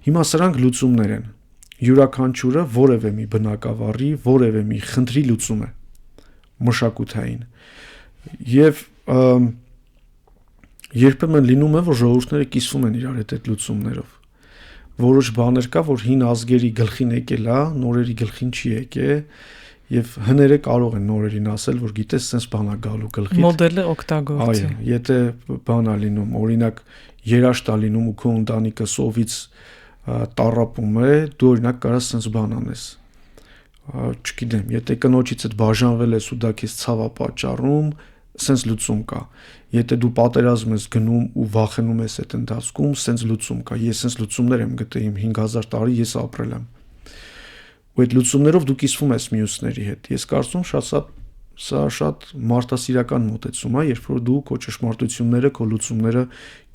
Speaker 2: Հիմա սրանք լուծումներ են։ Յուրաքանչյուրը որևէ մի բնակավարի, որևէ մի խնդրի լուծում է մշակութային։ Եվ երբեմն լինում է, որ ժողովուրդները կիսվում են իրար հետ այդ լուծումներով։ Որոշ բաներ կա, որ հին ազգերի գլխին եկել է, նորերի գլխին չի եկել, եւ հները կարող են նորերին ասել, որ գիտես, sense բան է գալու գլխից։
Speaker 1: Մոդելը օգտագործի։
Speaker 2: Այո, եթե բան է լինում, օրինակ երաշտ է լինում ու քո ընտանիքը սովից տառապում է, դու օրինակ կարաս sense բան անես։ Չգիտեմ, եթե կնոջից այդ բաժանվել ես ու դա քեզ ցավ է պատճառում, sense լուծում կա։ Եթե դու պատերազմ ես գնում ու վախենում ես այդ ընթացքում, sense լուծում կա։ Ես sense լուծումներ եմ գտել իմ 5000 տարի ես ապրել եմ։ Ու այդ լուծումներով դու կիսվում ես մյուսների հետ։ Ես կարծում սա շատ մարդասիրական մոտեցում է, երբ որ դու քո ճշմարտությունները, քո լուծումները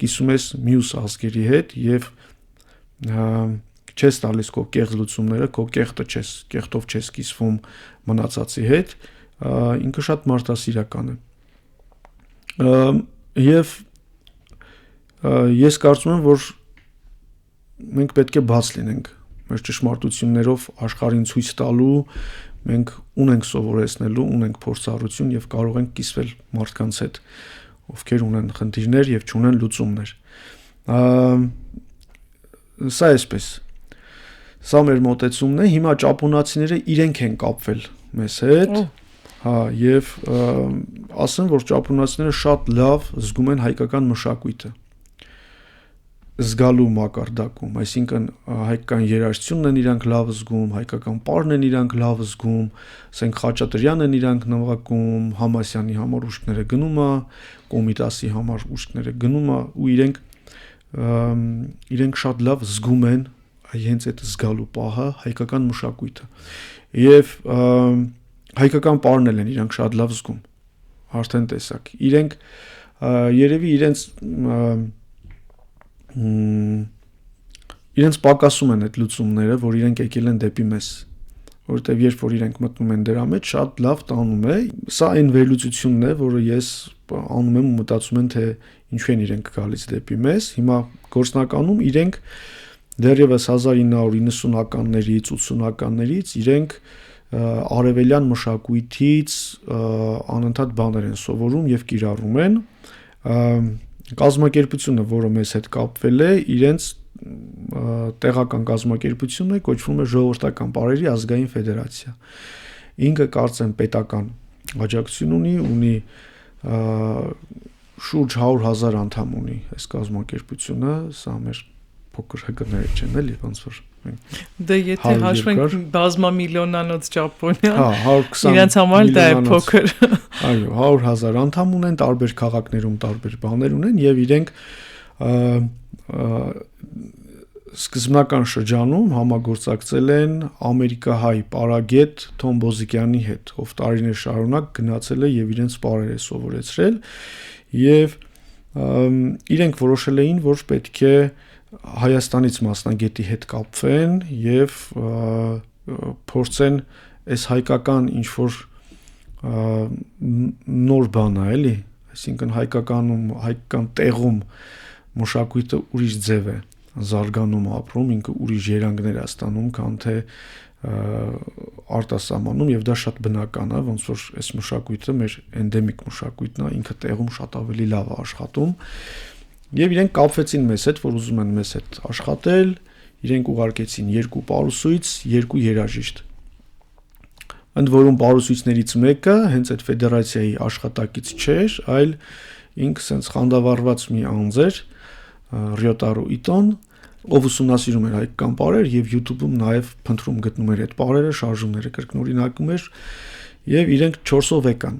Speaker 2: կիսում ես մյուս ազգերի հետ եւ չես տալիս քո կեղծ լուծումները, քո կեղտով չես կիսվում մնացածի հետ, ինքը շատ մարդասիրական է։ Եվ ես կարծում եմ, որ մենք պետք է բաց լինենք մեր ճշմարտություններով աշխարհին ցույց տալու, մենք ունենք սովորեցնելու, ունենք փորձառություն եւ կարող ենք կիսվել մարդկանց հետ, ովքեր ունեն խնդիրներ եւ չունեն լուծումներ։ Սա էսպես։ Սա մեր մոտեցումն է, հիմա ճապոնացիները իրենք են կապվել մեզ հետ, Հա, եւ ասեմ, որ ճապոնացիները շատ լավ զգում են հայկական մշակույթը զգալու մակարդակում, այսինքն հայկական երաժշտությունն են իրանք լավ զգում, հայկական պարն են իրանք լավ զգում, ասենք Խաչատրյանն են իրանք նվագում, Համասյանի համար ուշքները գնում է, Կոմիտասի համար ուշքները գնում է ու իրենք շատ լավ զգում են հենց այդ զգալու պահը հայկական մշակույթը եւ հայկական պարն են իրանք շատ լավ զգում արդեն տեսակ իրենք երևի իրենց պակասում են այդ լուծումները, որ իրենք եկել են դեպի մեզ, որովհետև երբ որ իրենք մտնում են դրա մեջ, շատ լավ տանում է։ Սա այն վերլուծությունն է, որը ես անում եմ ու մտածում եմ, թե ինչու են իրենք գալիս դեպի մեզ։ Հիմա գործնականում իրենք դեռևս 1990-ականներից, 80-ականներից իրենք արևելյան մշակույթից անընդհատ բաներ են սովորում եւ կիրառում են կազմակերպությունը, որը մեզ հետ կապվել է, իրենց տեղական կազմակերպությունը կոչվում է Ժողովրդական պարերի ազգային ֆեդերացիա։ Ինքը կարծեմ պետական աջակցություն ունի շուրջ 100,000 անդամ ունի այս կազմակերպությունը, սա մեր փոքր հկները չեն էլի, ոնց որ
Speaker 1: Դե եթե հաշվենք բազմամիլիոնանոց Ճապոնիա,
Speaker 2: հա, 120
Speaker 1: իրենց համար դա է փոքր։
Speaker 2: Այո, 100,000 անդամ ունեն, տարբեր քաղաքներում տարբեր բաներ ունեն եւ իրենք սկզբնական շրջանում համագործակցել են ամերիկահայ պարագետ Թոմ Բոզիկյանի հետ, ով տարիներ շարունակ գնացել է եւ իրենց պարեր է սովորեցրել եւ իրենք որոշել էին, որ պետք է Հայաստանից մասնագետի հետ կապվեն եւ փորձեն այս հայկական ինչ որ նոր բան է, էլի, այսինքն հայկական տեղում մշակույթը ուրիշ ձև է զարգանում ապրում, ինքը ուրիշ երանգներ է ստանում, քան թե արտասահմանում եւ դա շատ բնական է, ոնց որ այս մշակույթը մեր էնդեմիկ մշակույթն է, ինքը տեղում շատ ավելի լավ է աշխատում։ Եվ իրենք կապվեցին մեզ հետ, որ ուզում են մեզ հետ աշխատել, իրենք ուղարկեցին 2 պարուսույց, 2 երաժիշտ։ Ընդ որում պարուսույցներից մեկը հենց այդ ֆեդերացիայի աշխատակից չէր, այլ ինքը սենց խանդավառված մի անձ էր, Ryotaro Iton, ով ուսումնասիրում էր հայկական պարեր եւ YouTube-ում նաեւ փնտրում գտնում էր այդ պարերը, շարժումները կրկնօրինակում էր եւ իրենք 4-ով եկան։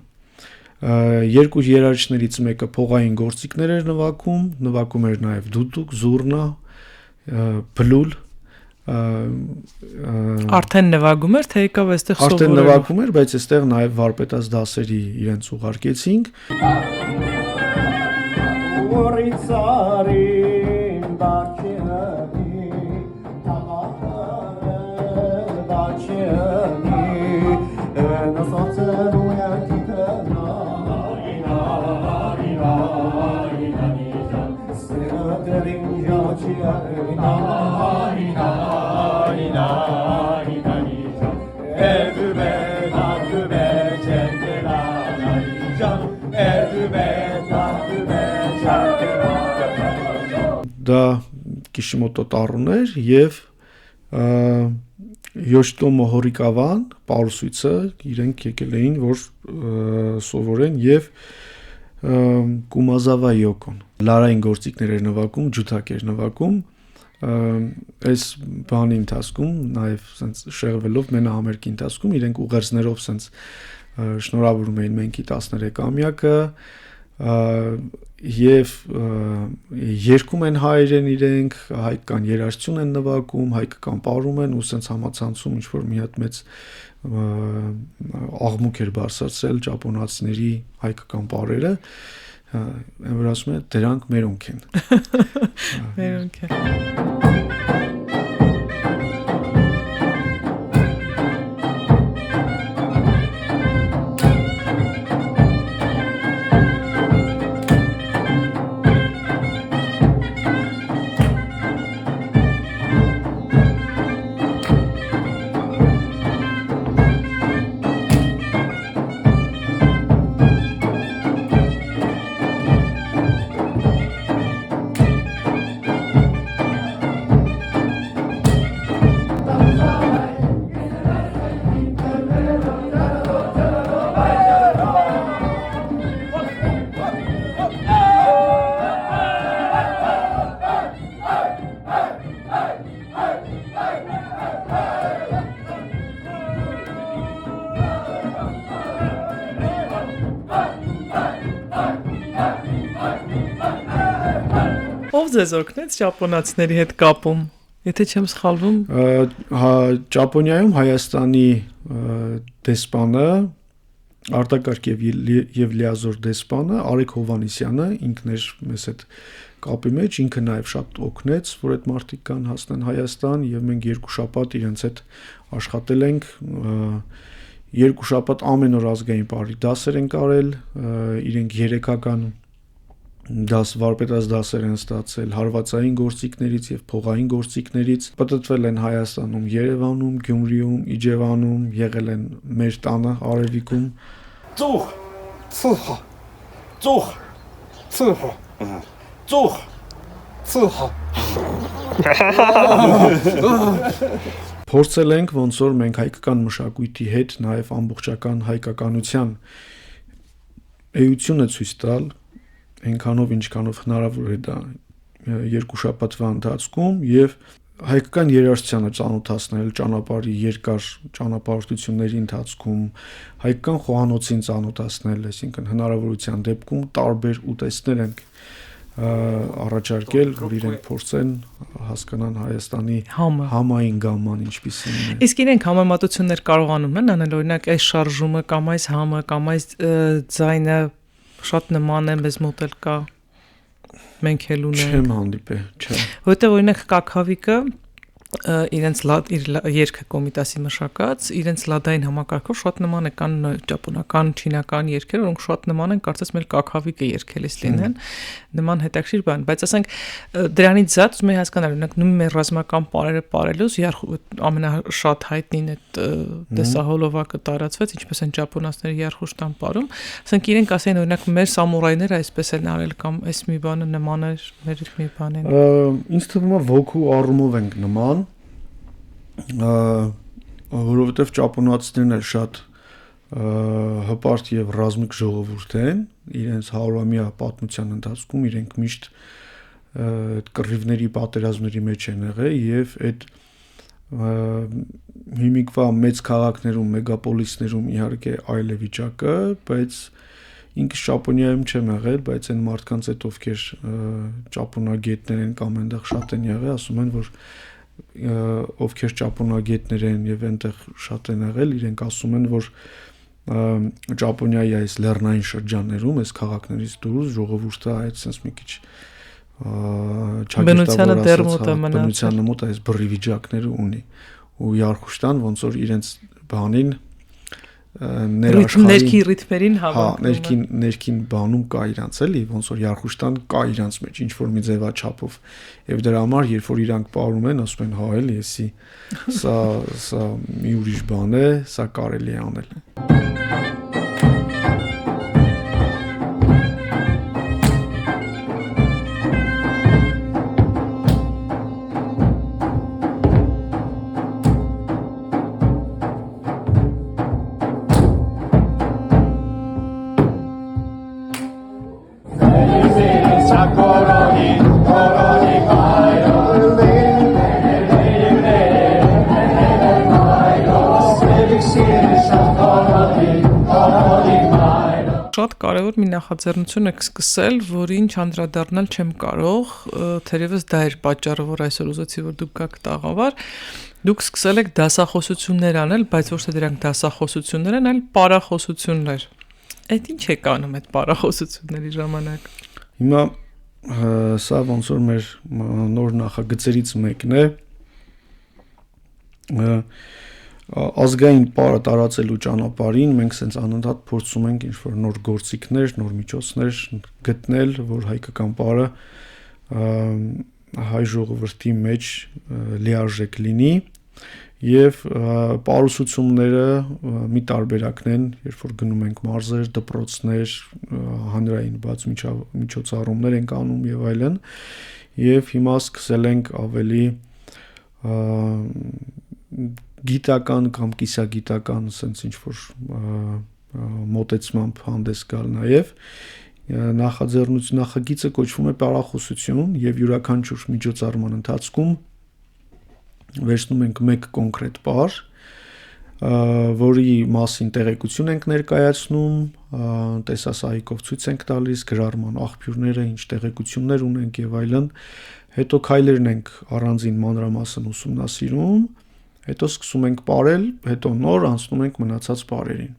Speaker 2: 2 երաժիշտներից մեկը փողային գործիքներ էր նվագում էր նաև դուդուկ, զուրնա, բլուլ,
Speaker 1: արդեն նվագում էր, թե եկավ այստեղ սովորել։
Speaker 2: Արդեն նվագում էր, բայց այստեղ նաև վարպետաց դասերի իրենց ուղարկեցինք։ Դա Կիշիմոտո տառուն էր եւ Yoshitomo Horikawan պարուսույցը իրենք եկել էին որ սովորեն եւ Kumazawa Yokon լարային գործիքներ էր նվագում, ջութակ էր նվագում այս բանի ընթացքում նաեւ սենց շեղվելով մենահամերգի ընթացքում իրենք ուղերձներով սենց շնորհավորում էին մենքի 13-ամյակը եւ երգում են հայերեն իրենք հայկական երաժշտություն են նվագում հայկական պարում են ու սենց համացանցում ինչ որ մի հատ մեծ աղմուկ էր բարձրացրել ճապոնացիների հայկական պարերը այն որ ասում են դրանք մերոնք են
Speaker 1: մերոնք են Ով ձեզ օգնեց ճապոնացիների հետ կապում։ Եթե չեմ սխալվում,
Speaker 2: Ճապոնիայում Հայաստանի դեսպանը արտակարգ եւ լիազոր դեսպանը Արեգ Հովանեսյանը ինքն էր մեզ հետ կապի մեջ, ինքը նաեւ շատ օգնեց, որ այդ մարդիկ կան հասնեն Հայաստան եւ մենք երկու շաբաթ իրենց հետ աշխատել ենք, երկու շաբաթ ամեն օր ազգային պարի դասեր ենք արել, իրենք 3-ական դաս վարպետաց դասեր են ստացել հարվածային գործիքներից եւ փողային գործիքներից, պատտվել են Հայաստանում, Երևանում, Գյումրիում, Իջևանում, եղել են մեր տանը Արևիկում։
Speaker 3: Ծուխ, ծուխ, ծուխ, ծուխ, ծուխ, ծուխ։
Speaker 2: Փորձել ենք ոնց որ մենք հայկական մշակույթի հետ նաեւ ամբողջական հայկականության էությունը ցույց տալ այնքանով ինչքանով հնարավոր է դա երկու շաբաթվա ընթացքում եւ հայկական երաժշտությանը ծանոթացնել ճանապարհի երկար ճանապարհորդությունների ընթացքում հայկական խոհանոցին ծանոթացնել, այսինքն հնարավորության դեպքում տարբեր ուտեստներ ենք առաջարկել, որ իրենք փորձեն հասկանան Հայաստանի համային գամման ինչպիսին է։
Speaker 1: Իսկ իրենք համեմատություններ կարողանում են անել, օրինակ այս շարժումը կամ այս համը կամ այս ձայնը շատ նման է, մեզ մոտ էլ կա, մենք էլ ունենք։
Speaker 2: Չեմ հանդիպել, չէ։
Speaker 1: Որտեղ օրինակ Կաքավիկը իրենց երգը Կոմիտասի մշակած, իրենց լադային համակարգով շատ նման է կան ճապոնական, չինական երգեր, որոնք շատ նման են, կարծես մեր Կաքավիկը երգելիս լինեն, նման հետաքրքիր բան, բայց ասենք դրանից զատ ուզում եմ հասկանալ, օրինակ նույն մեր ռազմական պարերը պարելուց ամենաշատ հայտնին այդ տեսահոլովակը տարածվեց, ինչպես են ճապոնացիները երխուշտան պարում, ասենք իրենք ասեն օրինակ մեր սամուրայները այսպես են արել կամ այս մի բանը նման է մեր մի բանին։
Speaker 2: Ինձ թվում է ոգու առումով ենք նման որովհետև ճապոնացիներն էլ շատ հպարտ եւ ռազմիկ ժողովուրդ են, իրենց 100-ամյա պատմության ընթացքում իրենք միշտ այդ կռիվների պատերազմների մեջ են եղել եւ այդ հիմիկվա մեծ քաղաքներում, մեգապոլիսներում իհարկե այլ է վիճակը, բայց ինքս Ճապոնիայում չեմ եղել, բայց այն մարդկանց հետ ովքեր ճապոնագետներ են կամ այնտեղ շատ են եղել, ասում են, որ ովքեր ճապոնագետներ են եւ այնտեղ շատ են եղել, իրենք ասում են, որ Ճապոնիայի այս լեռնային շրջաններում, այս քաղաքներից դուրս ժողովուրդը այդ sense մի քիչ
Speaker 1: բնությանը դեռ մոտ է մնացել,
Speaker 2: բնությանը մոտ այս բռի վիճակները ունի ու Երխուշտան ոնց որ իրենց բանին
Speaker 1: ներքի ռիթմերին
Speaker 2: հավաքում, ներքին բանում կա իրանց էլի, ոնց որ Երխուշտան կա իրանց մեջ ինչ որ մի ձևաչափով, եւ դրա համար երբ որ իրանք ապարում են, ասում են հա էլի, էսի սա մի ուրիշ բան է, սա կարելի է անել։
Speaker 1: Շատ կարևոր մի նախաձեռնություն եք սկսել, որին չանդրադառնալ չեմ կարող, թերևս դա էր պատճառը, որ այսօր ուզեցի, որ դուք գաք տաղավար, դուք սկսել եք դասախոսություններ անել, բայց ոչ թե դրանք դասախոսություններ են, այլ պարախոսություններ։ Այդ ինչ եք անում այդ պարախոսությունների ժամանակ։
Speaker 2: Հիմա սա ոնց որ մեր նոր նախագծերից մեկն է, ազգային պարը տարածելու ճանապարհին մենք սենց անընդհատ փորձում ենք ինչ-որ նոր գործիքներ, նոր միջոցներ գտնել, որ հայկական պարը հայ ժողովրդի մեջ լիարժեք լինի եւ պարուսուցումները մի տարբերակն են, երբ որ գնում ենք մարզեր, դպրոցներ, հանրային բաց միջոցառումներ ենք անում եւ այլն, եւ հիմա սկսել ենք ավելի գիտական կամ կիսագիտական sense ինչ որ մոտեցմամբ հանդես գալ նաև նախագիծը կոչվում է պարախոսություն եւ յուրաքանչյուր միջոցառման ընթացքում վերցնում ենք մեկ կոնկրետ պար որի մասին տեղեկություն ենք ներկայացնում, տեսասահիկով ցույց ենք տալիս գրառման աղբյուրները, ինչ տեղեկություններ ունենք եւ այլն, հետո քայլերն ենք առանձին մանրամասն ուսումնասիրում, հետո սկսում ենք ապրել, հետո նոր անցնում ենք մնացած ապրերին։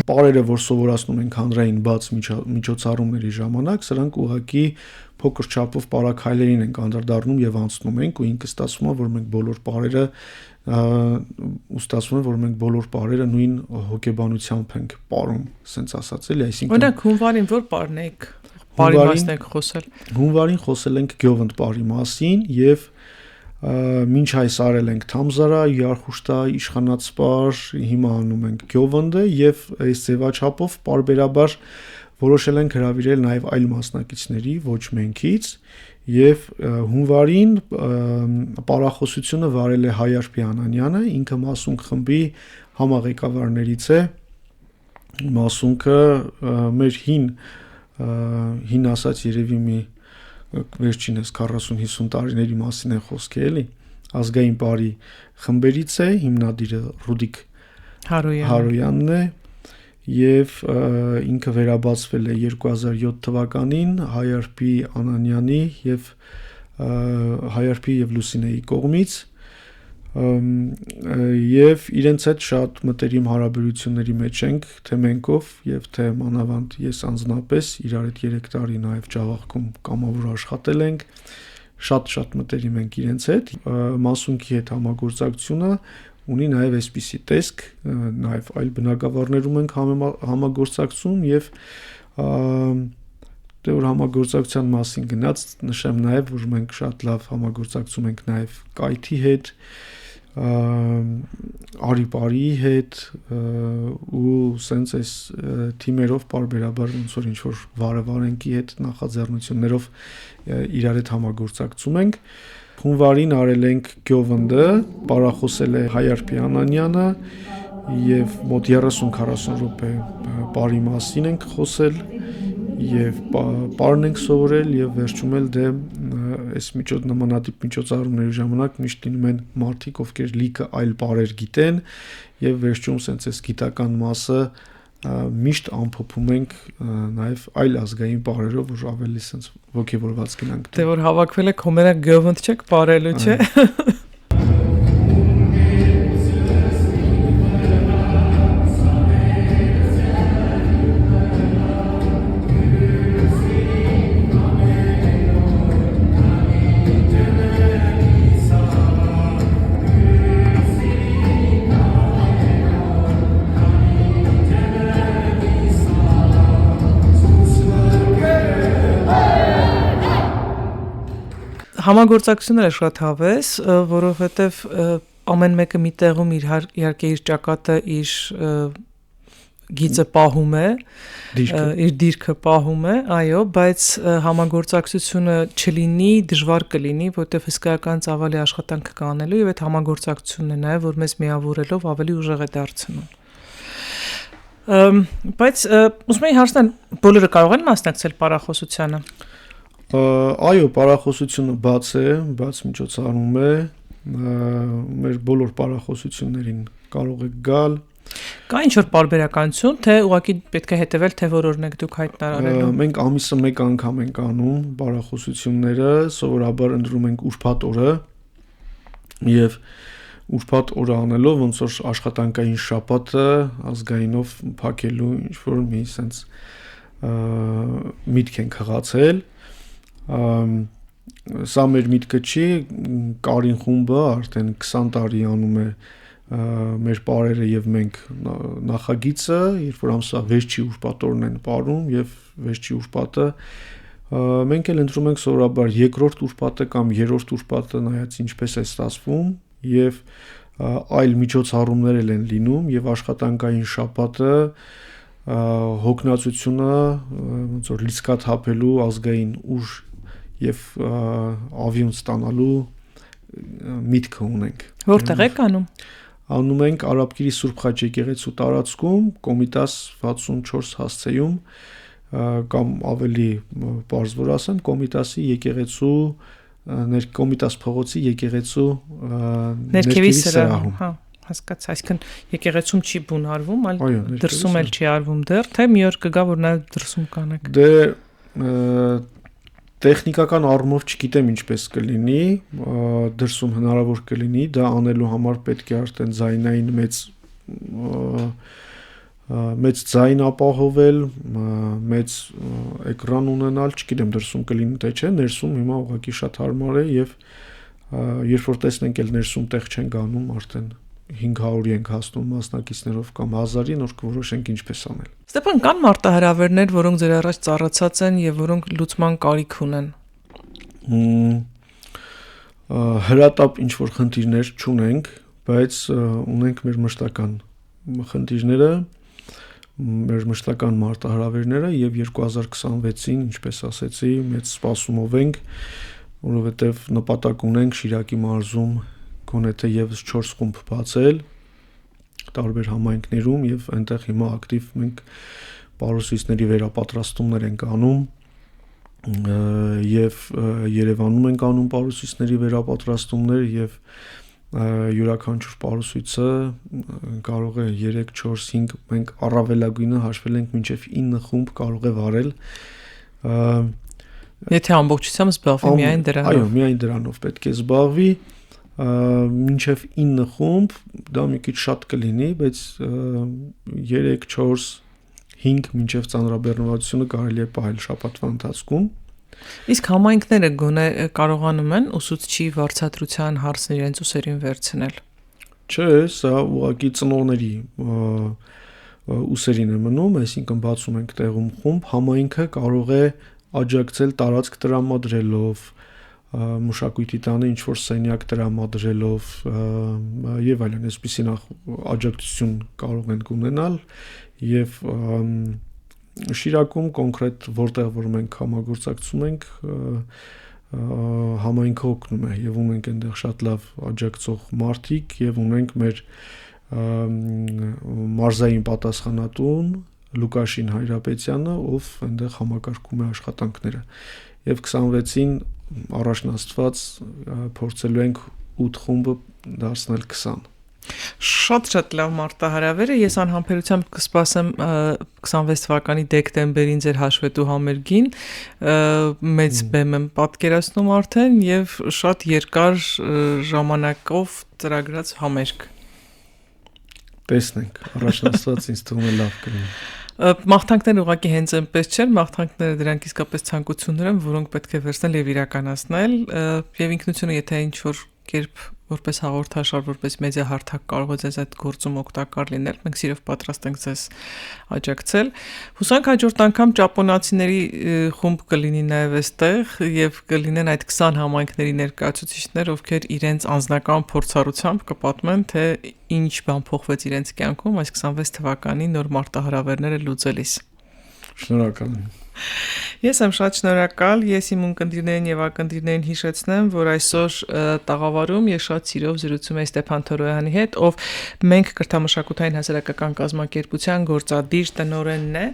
Speaker 2: Պարերը, որ սովորացնում ենք հանրային բաց միջոցառումների ժամանակ, սրանք ուղղակի փոքր չափով պարաքայլերին ենք անդրադառնում եւ անցնում ենք ու ինքը ստացվում է, որ մենք բոլոր պարերը նույն հոգեբանությամբ ենք պարում, ասենց ասած էլի, այսինքն
Speaker 1: Օրինակ հունվարին որ պարն եք, պարի մասին եք խոսել։
Speaker 2: Հունվարին խոսել ենք Գյովընդ պարի մասին եւ մինչ այս արել ենք Թամզարա, Յարխուշտա, Իշխանացպար, հիմա անում ենք Գյովնդը եւ այս ձևաչափով պարբերաբար որոշել ենք հրավիրել նաեւ այլ մասնակիցների, ոչ մենքից եւ հունվարին պարախոսությունը վարել է Հայարփի Անանյանը, ինքը մասունք խմբի համաղեկավարներից է, մասունքը մեր հին ասած երևի մի վերջինս 40-50 տարիների մասին է խոսքը էլի ազգային բարի խմբերից է հիմնադիրը Ռուդիկ Հարոյանն է եւ ինքը վերաբացվել է 2007 թվականին Հայարփի Անանյանի եւ Հայարփի եւ Լուսինեի կողմից եւ իրենց հետ շատ մտերիմ հարաբերությունների մեջ ենք թե մենքով եւ թե մանավանդ ես անձնապես իրար հետ 3 տարի նաեւ Ջավախքում կամավոր աշխատել ենք շատ մտերիմ ենք իրենց հետ մասունքի հետ համագործակցությունը ունի նաեւ այսպիսի տեսք նաեւ այլ բնակավարներում ենք համագործակցում եւ դե որ համագործակցության մասին գնաց նշեմ նաեւ որ մենք շատ լավ համագործակցում ենք նաեւ Կայթի հետ Արիպարի հետ ու սենց այս թիմերով պարբերաբար ոնց որ ինչ որ վարվարենքի հետ նախաձեռնություններով իրար հետ համագործակցում ենք հունվարին արել ենք Գյովնդը պարախոսել է Հայարփի Անանյանը եւ մոտ 30-40 րոպե բարի մասին ենք խոսել եւ պարն ենք սովորել եւ վերջում էլ դե այս նմանատիպ միջոցառումների ժամանակ միշտ լինում են մարդիկ ովքեր լիքը այլ բարեր գիտեն եւ վերջում սենց այս գիտական մասը միշտ ամփոփում ենք նաեւ այլ ազգային բարերով որ ավելի սենց ոգևորված գնանք
Speaker 1: դե որ հավաքվել եք հոմերակ Գյովընդ չեք բարելու չէ Համագործակցությունները շատ հավես, որովհետև ամեն մեկը մի տեղում իհարկե իր ճակատը, իր գիծը պահում է, իր դիրքը պահում է, այո, բայց համագործակցությունը չլինի, դժվար կլինի, որովհետև հսկայական ծավալի աշխատանք կանելու եւ այդ համագործակցությունն է նաեւ որ մեզ միավորելով ավելի ուժեղ է դարձնում։ Բայց ուզում եմ հարցնել, բոլորը կարող են մասնակցել պարախոսությանը։
Speaker 2: Այո, պարախոսությունը բաց է, բաց միջոցառում է, մեր բոլոր պարախոսություններին կարող եք գալ։
Speaker 1: Կա ինչ-որ պարբերականություն, թե ուղղակի պետք է հետևել, թե որ օրինակ դուք հայտարարելու։
Speaker 2: Մենք ամիսը մեկ անգամ ենք անում պարախոսությունները, սովորաբար ընտրում ենք ուրբաթ օրը եւ ուրբաթ օրը անելով ոնց որ աշխատանքային շաբաթը ազգայինով փակելու ինչ որ մի sense միտք ենք հղացել սա մեր միտքը չի Կարին խումբը արդեն 20 տարի անում է մեր պարերը եւ մենք նախագիծը երբ որ ամսվա վերջի ուրբաթորն են պարում եւ վերջի ուրբաթը մենք էլ ընտրում ենք սովորաբար երկրորդ ուրբաթը կամ երրորդ ուրբաթը նայած ինչպես է ստացվում եւ այլ միջոցառումներ են լինում եւ աշխատանքային շաբաթը հոգնածությունը ոնց որ լիցքաթափելու ազգային ուժ եւ ավիոն ստանալու միտքը ունենք։
Speaker 1: Որտեղ եք անում։
Speaker 2: անում ենք Արաբկիրի Սուրբ Խաչ եկեղեցու տարածքում Կոմիտաս 64 հասցեում կամ ավելի բարձր ասեմ Կոմիտասի եկեղեցու Կոմիտաս փողոցի եկեղեցու
Speaker 1: ներքևի սրահում, հա, հասկացա, այսինքն եկեղեցում չի բուն արվում, այլ դրսում էլ չի արվում դեռ, թե մի օր կգա, որ նաև դրսում կանեք։
Speaker 2: Դե տեխնիկական առումով չգիտեմ ինչպես կլինի, դրսում հնարավոր կլինի, դա անելու համար պետք է արդեն ձայնային մեծ ձայն ապահովել, մեծ էկրան ունենալ, չգիտեմ դրսում կլինի թե չէ, ներսում հիմա ուղղակի շատ հարմար է եւ երբ որ տեսնենք էլ ներսում տեղ չեն գանում, արդեն 500-ի ենք հասնում մասնակիցներով կամ 1000-ի, նոր կորոշենք ինչպես անել։
Speaker 1: Ստեփան, կան մարտահրավերներ, որոնք ձեր առաջ ծառացած են եւ որոնք լուծման կարիք ունեն։
Speaker 2: Հրատապ ինչ որ խնդիրներ չունենք, բայց ունենք մեր մշտական խնդիրները, մեր մշտական մարտահրավերները եւ 2026-ին, ինչպես ասեցի, մեծ սպասումով ենք, որովհետեւ նպատակ ունենք Շիրակի մարզում գոնե թե եւս 4 խումբ բացել տարբեր համայնքներում եւ այնտեղ հիմա ակտիվ մենք պարուսույցների վերապատրաստումներ ենք անում եւ Երևանում ենք անում պարուսույցների վերապատրաստումներ եւ յուրաքանչյուր պարուսույցը կարող է 3, 4, 5 մենք առավելագույնը հաշվել ենք մինչեւ 9 խումբ կարող է վարել
Speaker 1: Եթե ամբողջությամբ զբաղվի միայն դրանով
Speaker 2: Այո, միայն դրանով պետք է զբաղվի մինչև 9 խումբ դա մի քիչ շատ կլինի, բայց 3, 4, 5 մինչև ծանրաբեռնվածությունը կարելի է պահել շաբաթվա ընթացքում։
Speaker 1: Իսկ համայնքները գոնե կարողանում են ուսուցչի վարձատրության հարցն իրենց ուսերին վերցնել։
Speaker 2: Չէ, սա ուղղակի ծնողների ուսերին է մնում, այսինքն բացում ենք տեղում խումբ, համայնքը կարող է աջակցել տարածք տրամադրելով մշակույթի տանը ինչ որ սենյակ տրամադրելով եւ այլն, այսպիսի աջակցություն կարող ենք ունենալ եւ Շիրակում կոնկրետ որտեղ որ մենք համագործակցում ենք համայնքը օգնում է եւ ունենք այնտեղ շատ լավ աջակցող մարդիկ եւ ունենք մեր մարզային պատասխանատուն Լուկաշին Հայրապետյանը, ով այնտեղ համակարգում է աշխատանքները եւ 26-ին առաջնաստված փորձելու ենք 8 խումբը դարձնել 20
Speaker 1: Շատ լավ մարտահրավեր է, ես անհամբերությամբ կսպասեմ 26 թվականի դեկտեմբերին ձեր հաշվետու համերգին, մեծ բեմ եմ պատկերացնում արդեն եւ շատ երկար ժամանակով ծրագրած համերգ
Speaker 2: Տեսնենք, առաջնաստված ինձ թվում է լավ կլինի
Speaker 1: Մաղթանքները ուղղակի հենց այնպես չեն, մաղթանքները դրանք իսկապես ցանկություններ են, որոնք պետք է վերցնել եւ իրականացնել, եւ ինքնությունը եթե ինչ որ կերպ որպես հաղորդաշար, որպես մեդիահարթակ կարող է ձեզ այդ գործում օգտակար լինել, մենք սիրով պատրաստ ենք ձեզ աջակցել։ Հուսանք հաջորդ անգամ ճապոնացիների խումբ կլինի նաեւ այստեղ եւ կլինեն այդ 20 համայնքների ներկայացուցիչներ, ովքեր իրենց անձնական փորձառությամբ կպատմեն, թե ինչ բան փոխվեց իրենց կյանքում այս 26 թվականի նոր մարտահրավերները լուծելիս։
Speaker 2: Շնորհակալ եմ։
Speaker 1: Ես եմ շատ շնորհակալ, ես իմ ունկնդիրներին եւ ակնդիրներին հիշեցնեմ, որ այսօր տաղավարում ես շատ սիրով զրուցում եմ Ստեփան Թորոյանի հետ, ով մենք կրթամշակութային հասարակական կազմակերպության գործադիր տնօրենն է,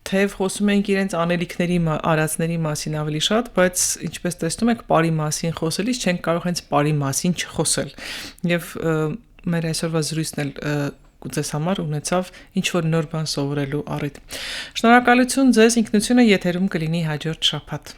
Speaker 1: թեև խոսում ենք իրենց անելիքների արածների մասին ավելի շատ, բայց ինչպես տեսնում եք, բարի մասին խոսելիս չենք կարող հենց բարի մասին չխոսել։ Եվ մեր այսօրվա զրույցն էլ ձեզ համար ունեցավ ինչ որ նոր բան սովորելու առիթ։ Շնորհակալություն ձեզ, ինքնությունը եթերում կլինի հաջորդ շաբաթ։